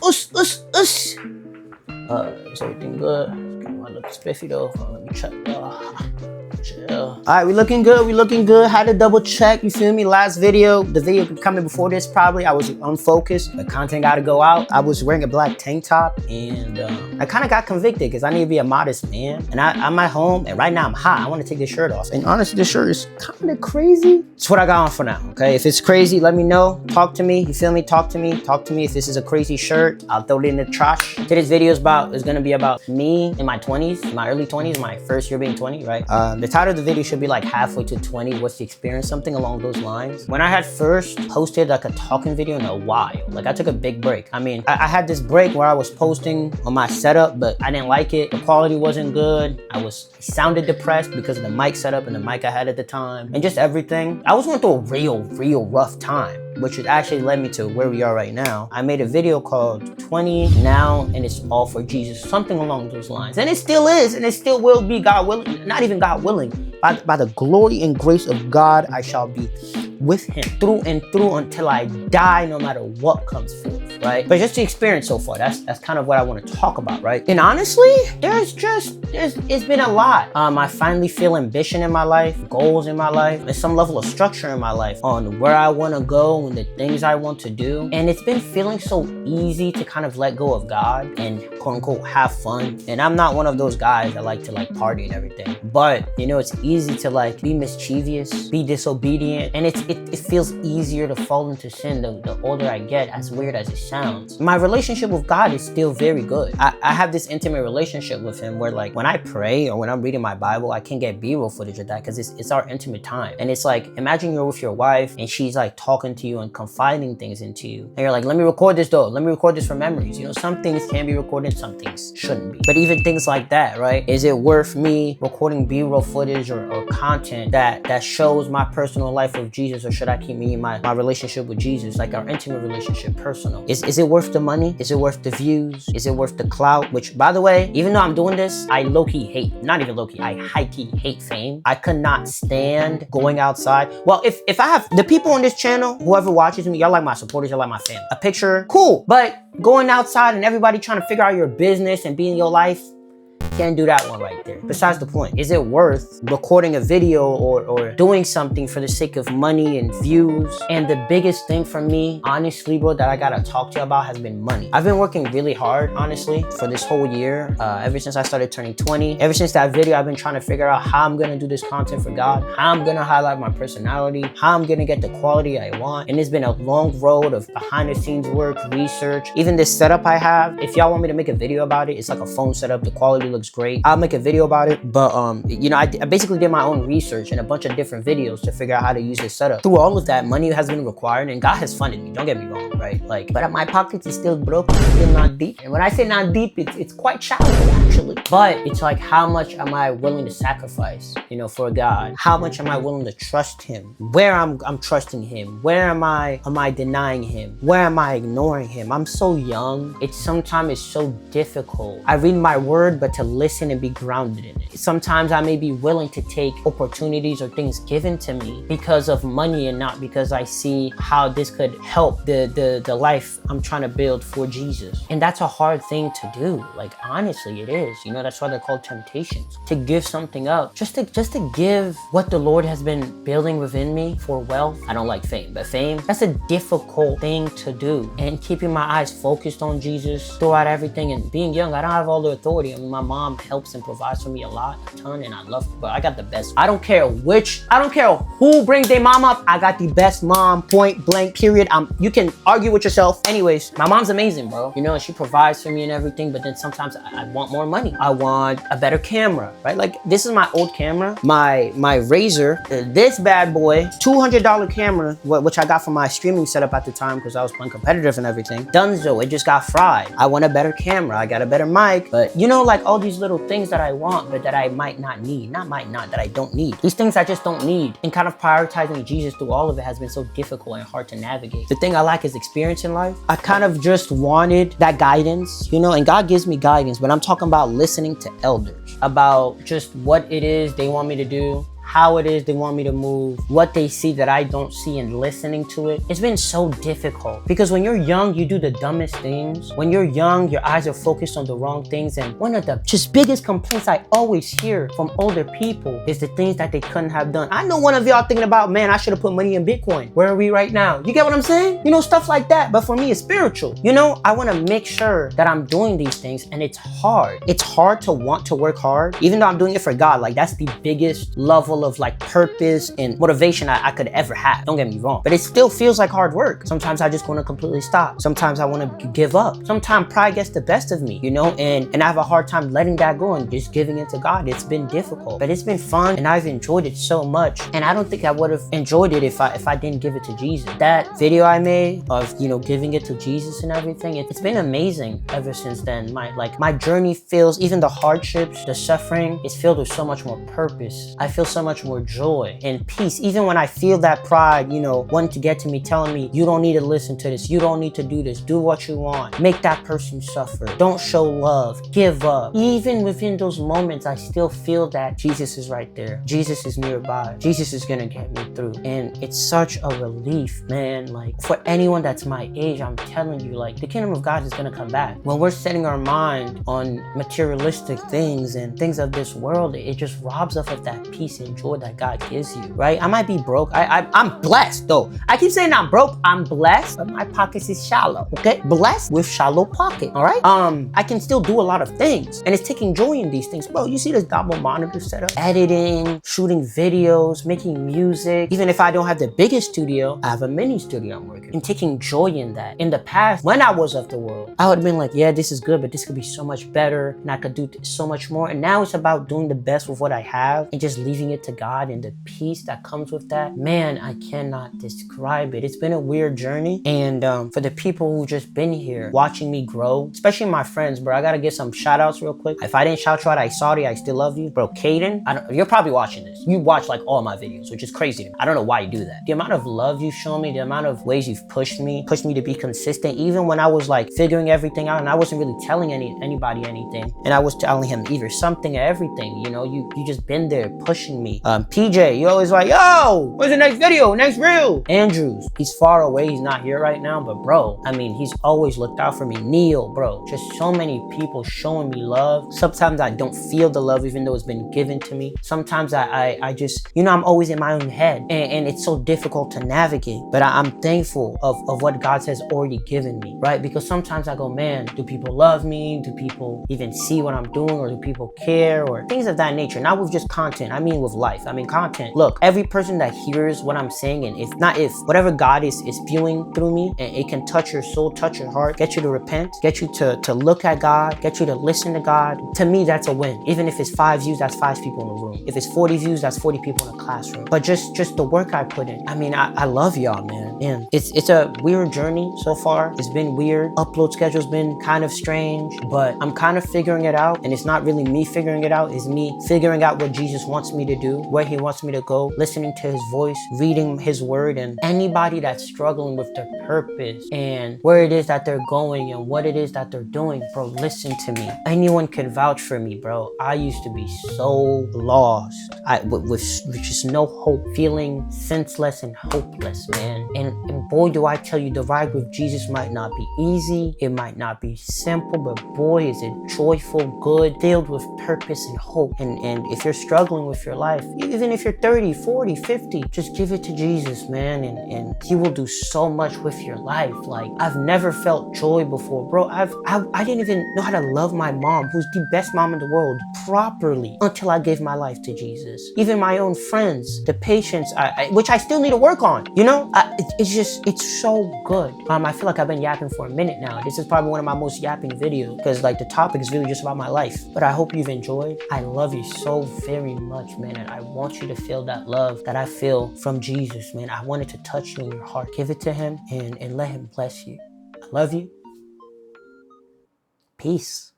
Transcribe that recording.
Is everything good? I look spiffy though. Let me check. Chill. Alright, we looking good. Had to double check, you feel me? Last video, the video coming before this probably, I was unfocused. The content gotta go out. I was wearing a black tank top and I kind of got convicted because I need to be a modest man. And I'm at home and right now I'm hot. I want to take this shirt off. And honestly, this shirt is kind of crazy. It's what I got on for now, okay? If it's crazy, let me know. Talk to me, you feel me? Talk to me. If this is a crazy shirt, I'll throw it in the trash. Today's video is gonna be about me in my 20s, my early 20s, my first year being 20, right? The title of the video should be like halfway to 20, what's the experience, something along those lines. When I had first posted like a talking video in a while, like I took a big break. I mean, I had this break where I was posting on my setup, but I didn't like it. The quality wasn't good. I sounded depressed because of the mic setup and the mic I had at the time and just everything. I was going through a real rough time, which actually led me to where we are right now. I made a video called 20 Now and It's All for Jesus, something along those lines. And it still is, and it still will be, God willing, not even God willing. By the glory and grace of God, I shall be with him through and through until I die, no matter what comes forth, right? But just the experience so far, that's kind of what I want to talk about, right? And honestly, it's been a lot. I finally feel ambition in my life, goals in my life, and some level of structure in my life on where I want to go and the things I want to do. And it's been feeling so easy to kind of let go of God and quote unquote have fun. And I'm not one of those guys that like to like party and everything, but you know, it's easy to like be mischievous, be disobedient, and it feels easier to fall into sin the older I get, as weird as it sounds. My relationship with God is still very good. I have this intimate relationship with him where like when I pray or when I'm reading my Bible, I can get B-roll footage of that because it's our intimate time. And it's like, imagine you're with your wife and she's like talking to you and confiding things into you. And you're like, let me record this though. Let me record this for memories. You know, some things can be recorded, some things shouldn't be. But even things like that, right? Is it worth me recording B-roll footage or content that shows my personal life with Jesus? Or should I keep me in my relationship with Jesus, like our intimate relationship, personal? Is it worth the money? Is it worth the views? Is it worth the clout? Which, by the way, even though I'm doing this, I low-key hate, not even low-key, I high-key hate fame. I could not stand going outside. Well, if I have, the people on this channel, whoever watches me, y'all like my supporters, y'all like my fam. A picture, cool. But going outside and everybody trying to figure out your business and be in your life, can't do that one right there. Besides the point, is it worth recording a video or doing something for the sake of money and views? And the biggest thing for me, honestly, bro, that I gotta talk to you about has been money. I've been working really hard, honestly, for this whole year. Ever since I started turning 20, ever since that video, I've been trying to figure out how I'm gonna do this content for God, how I'm gonna highlight my personality, how I'm gonna get the quality I want. And it's been a long road of behind the scenes work, research, even this setup I have. If y'all want me to make a video about it, it's like a phone setup. The quality looks great. I'll make a video about it, but you know, I basically did my own research and a bunch of different videos to figure out how to use this setup. Through all of that, money has been required and God has funded me, don't get me wrong, right? Like, but my pockets is still broke, it's still not deep. And when I say not deep, it's quite shallow actually. But it's like, how much am I willing to sacrifice, you know, for God? How much am I willing to trust him? Where I'm trusting him? Where am I denying him? Where am I ignoring him? I'm so young. Sometimes it's so difficult. I read my word, but to listen and be grounded in it. Sometimes I may be willing to take opportunities or things given to me because of money and not because I see how this could help the life I'm trying to build for Jesus. And that's a hard thing to do. Like, honestly, it is. You know, that's why they're called temptations. To give something up, just to give what the Lord has been building within me for wealth. I don't like fame, but fame, that's a difficult thing to do. And keeping my eyes focused on Jesus throughout everything, and being young, I don't have all the authority. I mean, my mom helps and provides for me a ton, and I love her, but I got the best. I don't care who brings their mom up, I got the best mom, point blank, period. You can argue with yourself. Anyways, my mom's amazing, bro. You know, she provides for me and everything, but then sometimes I want more money. I want a better camera, right? Like, this is my old camera, my Razor, this bad boy, $200 camera, which I got from my streaming setup at the time because I was playing competitive and everything. Dunzo, it just got fried. I want a better camera, I got a better mic, but you know, like all these little things that I want, but that I might not need. That I don't need. These things I just don't need. And kind of prioritizing Jesus through all of it has been so difficult and hard to navigate. The thing I lack is experience in life. I kind of just wanted that guidance, you know, and God gives me guidance, but I'm talking about listening to elders, about just what it is they want me to do, how it is they want me to move, what they see that I don't see, and listening to it. It's been so difficult because when you're young, you do the dumbest things. When you're young, your eyes are focused on the wrong things. And one of the just biggest complaints I always hear from older people is the things that they couldn't have done. I know one of y'all thinking about, man, I should have put money in Bitcoin. Where are we right now? You get what I'm saying? You know, stuff like that. But for me, it's spiritual. You know, I want to make sure that I'm doing these things, and it's hard. It's hard to want to work hard, even though I'm doing it for God. Like, that's the biggest level of like purpose and motivation I could ever have. Don't get me wrong, but it still feels like hard work. Sometimes I just want to completely stop. Sometimes I want to give up. Sometimes pride gets the best of me, you know, and I have a hard time letting that go and just giving it to God. It's been difficult, but it's been fun, and I've enjoyed it so much. And I don't think I would have enjoyed it if I didn't give it to Jesus. That video I made of, you know, giving it to Jesus and everything, it's been amazing ever since then. My journey feels, even the hardships, the suffering, it's filled with so much more purpose. I feel so much more joy and peace. Even when I feel that pride, you know, wanting to get to me, telling me, you don't need to listen to this, you don't need to do this, do what you want, make that person suffer, don't show love, give up. Even within those moments, I still feel that Jesus is right there. Jesus is nearby. Jesus is gonna get me through. And it's such a relief, man. Like, for anyone that's my age, I'm telling you, like, the kingdom of God is gonna come back. When we're setting our mind on materialistic things and things of this world, it just robs us of that peace and joy that God gives you, right? I might be broke. I'm blessed, though. I keep saying I'm broke. I'm blessed, but my pockets is shallow, okay? Blessed with shallow pocket, all right? I can still do a lot of things, and it's taking joy in these things. Bro, you see this double monitor setup? Editing, shooting videos, making music. Even if I don't have the biggest studio, I have a mini studio I'm working, and taking joy in that. In the past, when I was of the world, I would have been like, yeah, this is good, but this could be so much better, and I could do so much more. And now it's about doing the best with what I have and just leaving it to God, and the peace that comes with that. Man, I cannot describe it. It's been a weird journey. And for the people who just been here watching me grow, especially my friends, bro, I gotta give some shout outs real quick. If I didn't shout you out, I sorry. I still love you. Bro, Caden, you're probably watching this. You watch like all my videos, which is crazy to me. I don't know why you do that. The amount of love you've shown me, the amount of ways you've pushed me to be consistent, even when I was like figuring everything out and I wasn't really telling anybody anything, and I was telling him either something or everything. You know, you just been there pushing me. PJ, you always like, yo, when's the next video, next reel? Andrews, he's far away, he's not here right now, but bro, I mean, he's always looked out for me. Neil, bro, just so many people showing me love. Sometimes I don't feel the love even though it's been given to me. Sometimes I just, you know, I'm always in my own head, and it's so difficult to navigate, but I'm thankful of what God has already given me, right? Because sometimes I go, man, do people love me? Do people even see what I'm doing, or do people care, or things of that nature? Not with just content, I mean with life. I mean content. Look, every person that hears what I'm saying, and whatever God is spewing through me, and it can touch your soul, touch your heart, get you to repent, get you to look at God, get you to listen to God, to me, that's a win. Even if it's 5 views, that's 5 people in the room. If it's 40 views, that's 40 people in a classroom. But just the work I put in. I mean, I love y'all, man. And it's a weird journey so far. It's been weird. Upload schedule's been kind of strange, but I'm kind of figuring it out. And it's not really me figuring it out. It's me figuring out what Jesus wants me to do, where he wants me to go, listening to his voice, reading his word. And anybody that's struggling with their purpose and where it is that they're going and what it is that they're doing, bro, listen to me. Anyone can vouch for me, bro. I used to be so lost, with just no hope, feeling senseless and hopeless, man. And boy, do I tell you, the ride with Jesus might not be easy, it might not be simple, but boy, is it joyful, good, filled with purpose and hope. And if you're struggling with your life, even if you're 30, 40, 50, just give it to Jesus, man, and he will do so much with your life. Like, I've never felt joy before, bro. I didn't even know how to love my mom, who's the best mom in the world, properly until I gave my life to Jesus. Even my own friends, the patience, which I still need to work on, you know? It's so good. I feel like I've been yapping for a minute now. This is probably one of my most yapping videos, because like the topic is really just about my life. But I hope you've enjoyed. I love you so very much, man, and I want you to feel that love that I feel from Jesus, man. I want it to touch you in your heart. Give it to him and let him bless you. I love you. Peace.